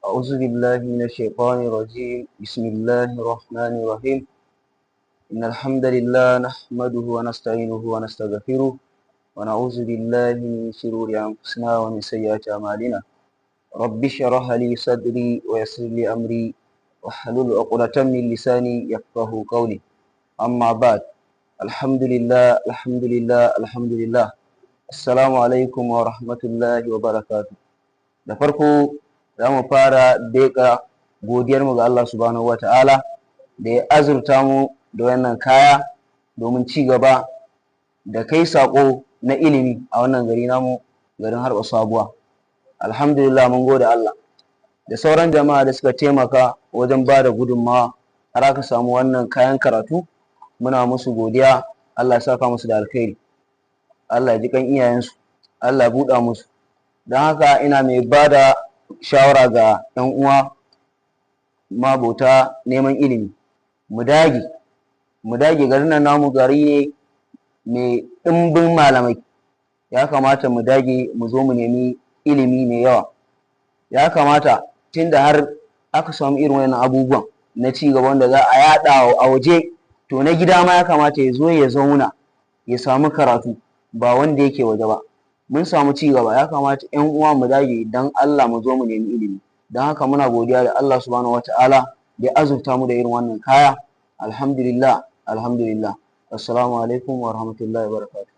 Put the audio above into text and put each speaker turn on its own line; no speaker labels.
أعوذ بالله من الشيطان الرجيم بسم الله الرحمن الرحيم إن الحمد لله نحمده ونستعينه ونستغفره ونعوذ بالله من شرور أنفسنا ومن سيئات أعمالنا رب اشرح لي صدري ويسر لي أمري واحلل عقدة من لساني يفقه قولي أما بعد الحمد لله الحمد لله الحمد لله السلام عليكم ورحمة الله وبركاته. Da farko za mu fara daƙa godiyarmu ga Allah subhanahu wa ta'ala da ya azurta mu da wannan kaya domin ci gaba da kai saƙo na ilimi a wannan gari namu, garin Harba Sabuwa. Alhamdulillah, mun gode Allah da sauran jama'a da suka taimaka wajen ba da gudunmawa har aka samu wannan kayan karatu. Muna musu godiya, Allah ya saka musu da alkhairi, Allah ya ji kan iyayensu, Allah ya buɗa musu. Don haka ina mai ba da shawara ga 'yan uwa mabota neman ilimi, mu dage garin nan namu gari ne mai ɗimbin malamai. Ya kamata mu dage mu zo mu nemi ilimi mai yawa. Ya kamata tunda har aka samu irin wannan abubuwan na ci gaba wanda za a yaɗa a waje, to na gida ma ya kamata ya zo ya zauna ya samu karatu, ba wanda yake waje ba. Mun samu ci gaba, ya kamata 'yan uwa mu dage dan Allah mu zo mu nemi ilimi. Don haka muna godiya da Allah subhanahu wata'ala da ya azurta mu da irin wannan kaya. Alhamdulillah, alhamdulillah. Assalamu alaikum wa rahmatullahi wa barakatuh.